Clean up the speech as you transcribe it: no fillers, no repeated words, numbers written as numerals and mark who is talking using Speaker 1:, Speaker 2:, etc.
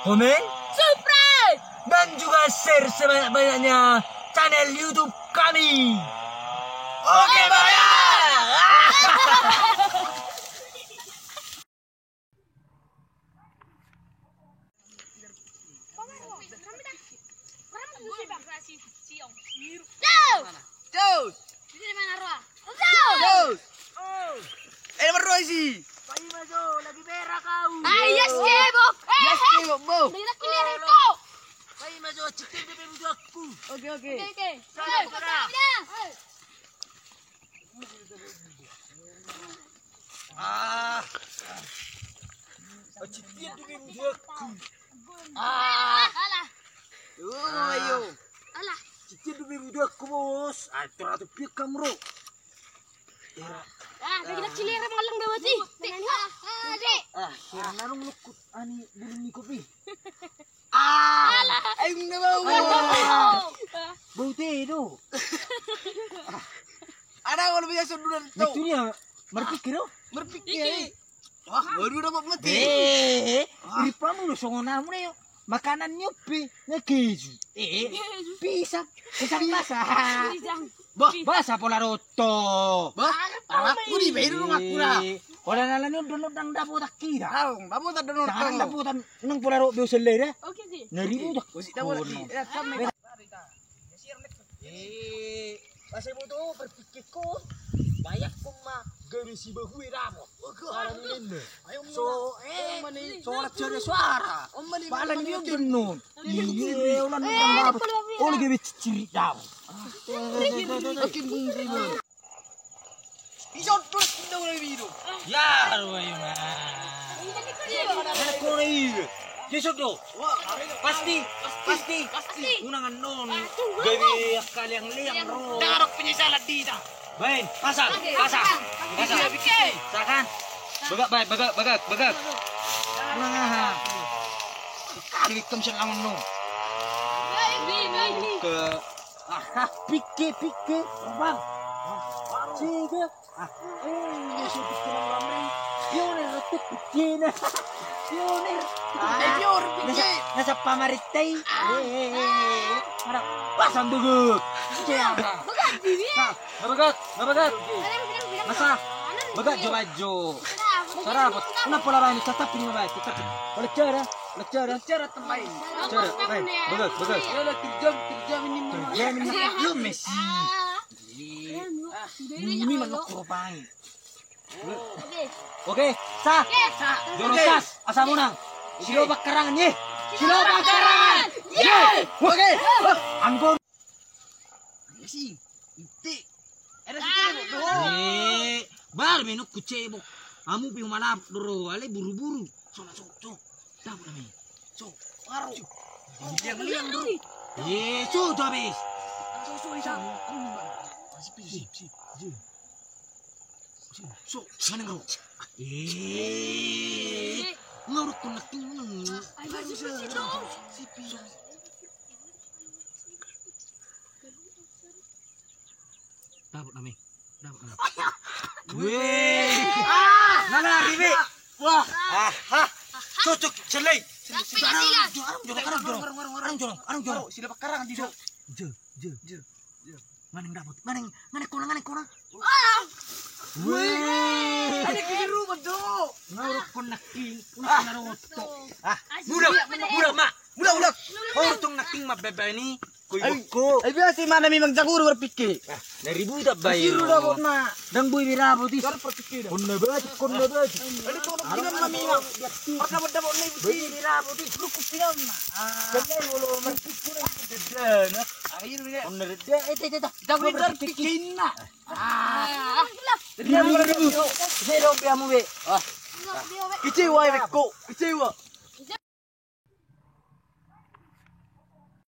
Speaker 1: komen,
Speaker 2: subscribe,
Speaker 1: dan juga share sebanyak-banyaknya channel YouTube kami. Oke, lagi merah kau.
Speaker 2: Yes, kebok.
Speaker 3: Yes, kebok, Bo.
Speaker 2: Tidak clear itu.
Speaker 1: Bayi masuk cikin di pintu aku.
Speaker 3: Oke.
Speaker 2: Oke.
Speaker 1: Cikin di pintu aku.
Speaker 2: Alah.
Speaker 1: Ayo.
Speaker 2: Alah.
Speaker 1: Cikin di pintu aku, bos. Atur atau piak kamu, bro.
Speaker 2: Kita clear malang dah mati.
Speaker 1: Kira narong lukut ani bulungi kopi.
Speaker 3: Ayo na bau.
Speaker 1: Bau tido.
Speaker 3: Ada kalau biasa dulu
Speaker 1: Itu
Speaker 3: tahu.
Speaker 1: dia berpikir oh.
Speaker 3: Berpikir. Wah, baru dapat mati.
Speaker 1: Iripamu lo songonamu na yo. Makanan nyopi na keju. Pisang masa. Basa pola roto.
Speaker 3: Bah, aku di baru ngaku lah.
Speaker 1: Wala na lang yung dunod ng dapo takira.
Speaker 3: Tahu, bapak tak dengar
Speaker 1: Sekarang
Speaker 3: tahu.
Speaker 1: dapo nang pola ro biyo selera.
Speaker 2: Oke sih.
Speaker 1: Naribu dak.
Speaker 3: Kita boleh.
Speaker 1: Kasi mo to berpikir ko. Bayak ko gawin si bahuwi ramo. So, soalnya cari suara. Palan niyo dunod. Iya, ulan ng dapo. Oh, lagi ciri daw.
Speaker 3: Isot terus kita boleh biru.
Speaker 1: Ya, ayo na. Ko na iyo. Yeso do. Pasti. Unang anon. Gawi akali ang liang ro.
Speaker 3: Darok penyesalan dita.
Speaker 1: Bain, pasang. Sakan. Bagak. Unang ha. Kali kam siya lang no. Ke pike. Bang. Sige. Yeso pikir ramai. Yun ratu pikir.
Speaker 3: Biar pikir.
Speaker 1: Nasa pamaritay. Harap pasang buguk. Nabagat. Nasa bagat jo. Sarapot. Una pola ba ni tatapin mo ba? Tatapin. Leccara tambay. Bagat.
Speaker 3: Kerja minimum.
Speaker 1: Jamin na yo Messi. Ini man kurupang. Oke, sa. Jonosas, asa mo nang. Silo bakarangan ye. Oke. Anggon.
Speaker 3: Si, inti. Ada sikit.
Speaker 1: Bar minuk kucebo. Amu pi manap doro, ale buru-buru. So. Dapat nami. So,
Speaker 3: Waru.
Speaker 1: liang doro. So habis. So, mana bro? Ngurut ko naking nang. Dapat nami. Nana ribe. Wah. Cocok celai. Arang jorong.
Speaker 3: Sila pakarang di.
Speaker 1: Je. Maneng dapat. Maneng kona.
Speaker 3: Ada biru betul.
Speaker 1: Ngurut ko naking. Naroto. Budak. Ngurut tong naking mabeba ini. Ko.
Speaker 3: Ay biasa mana mi magjagur berpikir.
Speaker 1: Naribu tak bayo.
Speaker 3: Siru dapat na.
Speaker 1: Dang boy birabo tis.
Speaker 3: Dar berpikir.
Speaker 1: Kunna bat.
Speaker 3: Ada tu nak pinam mami nga. Dapat ni
Speaker 1: Boy birabo tis.
Speaker 3: Lukuk pinam na.
Speaker 1: Kanya wala man kukuran ko dedan.
Speaker 3: Ayun ni.
Speaker 1: Kunna reda. Ito.
Speaker 3: Jagur berpikir na.
Speaker 1: Naribu. Zero biya mo be.
Speaker 3: Kecewa beko. Kecewa.